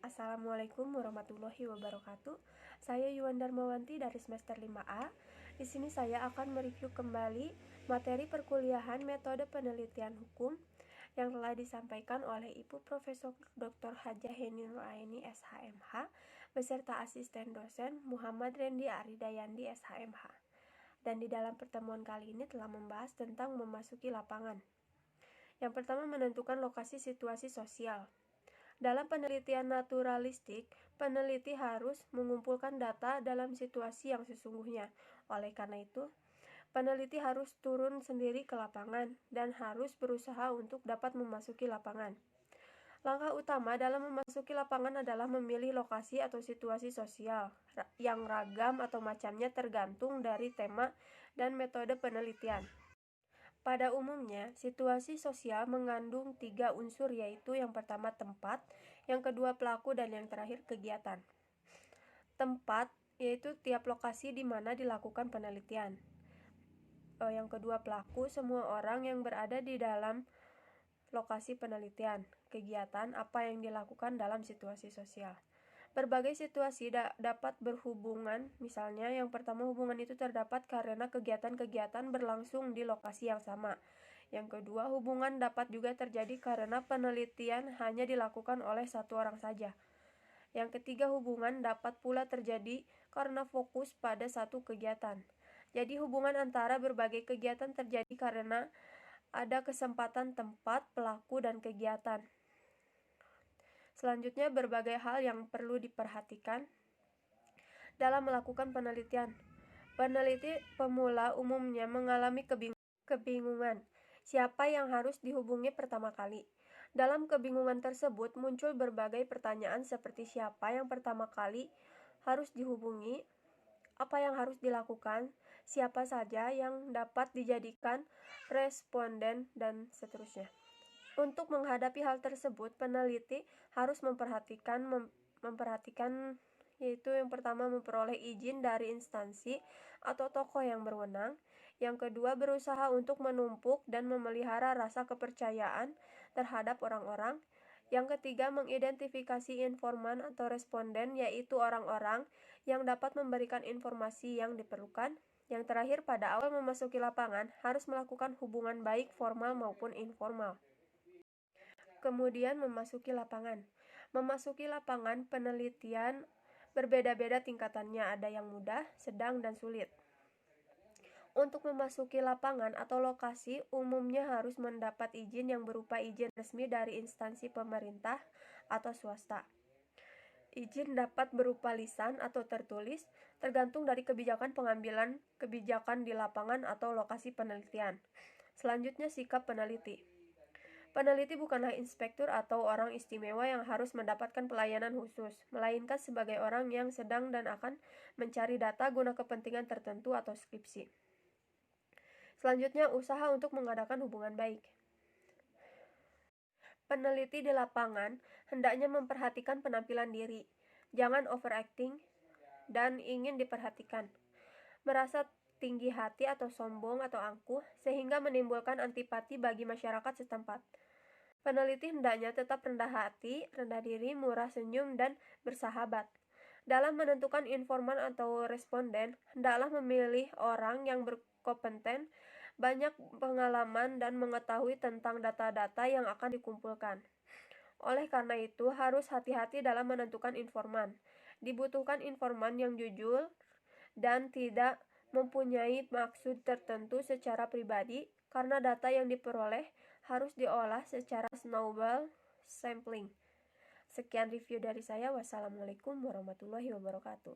Assalamualaikum warahmatullahi wabarakatuh. Saya Yuwan Darmawanti dari semester 5A. Di sini saya akan mereview kembali materi perkuliahan metode penelitian hukum yang telah disampaikan oleh Ibu Profesor Dr. Hajah Heni Nuraini SHMH beserta asisten dosen Muhammad Rendi Aridayandi SHMH. Dan di dalam pertemuan kali ini telah membahas tentang memasuki lapangan. Yang pertama, menentukan lokasi situasi sosial. Dalam penelitian naturalistik, peneliti harus mengumpulkan data dalam situasi yang sesungguhnya. Oleh karena itu, peneliti harus turun sendiri ke lapangan dan harus berusaha untuk dapat memasuki lapangan. Langkah utama dalam memasuki lapangan adalah memilih lokasi atau situasi sosial yang ragam atau macamnya tergantung dari tema dan metode penelitian. Pada umumnya, situasi sosial mengandung 3 unsur, yaitu yang pertama tempat, yang kedua pelaku, dan yang terakhir kegiatan. Tempat yaitu tiap lokasi di mana dilakukan penelitian. Yang kedua pelaku, semua orang yang berada di dalam lokasi penelitian. Kegiatan, apa yang dilakukan dalam situasi sosial. Berbagai situasi dapat berhubungan, misalnya yang pertama hubungan itu terdapat karena kegiatan-kegiatan berlangsung di lokasi yang sama. Yang kedua, hubungan dapat juga terjadi karena penelitian hanya dilakukan oleh satu orang saja. Yang ketiga, hubungan dapat pula terjadi karena fokus pada satu kegiatan. Jadi hubungan antara berbagai kegiatan terjadi karena ada kesempatan tempat, pelaku, dan kegiatan. Selanjutnya, berbagai hal yang perlu diperhatikan dalam melakukan penelitian. Peneliti pemula umumnya mengalami kebingungan. Siapa yang harus dihubungi pertama kali? Dalam kebingungan tersebut muncul berbagai pertanyaan seperti siapa yang pertama kali harus dihubungi, apa yang harus dilakukan, siapa saja yang dapat dijadikan responden, dan seterusnya. Untuk menghadapi hal tersebut, peneliti harus memperhatikan yaitu yang pertama memperoleh izin dari instansi atau tokoh yang berwenang. Yang kedua, berusaha untuk menumpuk dan memelihara rasa kepercayaan terhadap orang-orang. Yang ketiga, mengidentifikasi informan atau responden, yaitu orang-orang yang dapat memberikan informasi yang diperlukan. Yang terakhir, pada awal memasuki lapangan, harus melakukan hubungan baik formal maupun informal. Kemudian memasuki lapangan. Memasuki lapangan penelitian berbeda-beda tingkatannya, ada yang mudah, sedang, dan sulit. Untuk memasuki lapangan atau lokasi, umumnya harus mendapat izin yang berupa izin resmi dari instansi pemerintah atau swasta. Izin dapat berupa lisan atau tertulis, tergantung dari kebijakan pengambilan kebijakan di lapangan atau lokasi penelitian. Selanjutnya, sikap peneliti. Peneliti bukanlah inspektur atau orang istimewa yang harus mendapatkan pelayanan khusus, melainkan sebagai orang yang sedang dan akan mencari data guna kepentingan tertentu atau skripsi. Selanjutnya, usaha untuk mengadakan hubungan baik. Peneliti di lapangan hendaknya memperhatikan penampilan diri, jangan overacting dan ingin diperhatikan, merasa tinggi hati atau sombong atau angkuh, sehingga menimbulkan antipati bagi masyarakat setempat. Peneliti hendaknya tetap rendah hati, rendah diri, murah senyum, dan bersahabat. Dalam menentukan informan atau responden, hendaklah memilih orang yang berkompeten, banyak pengalaman, dan mengetahui tentang data-data yang akan dikumpulkan. Oleh karena itu, harus hati-hati dalam menentukan informan. Dibutuhkan informan yang jujur dan tidak mempunyai maksud tertentu secara pribadi, karena data yang diperoleh harus diolah secara snowball sampling. Sekian review dari saya. Wassalamualaikum warahmatullahi wabarakatuh.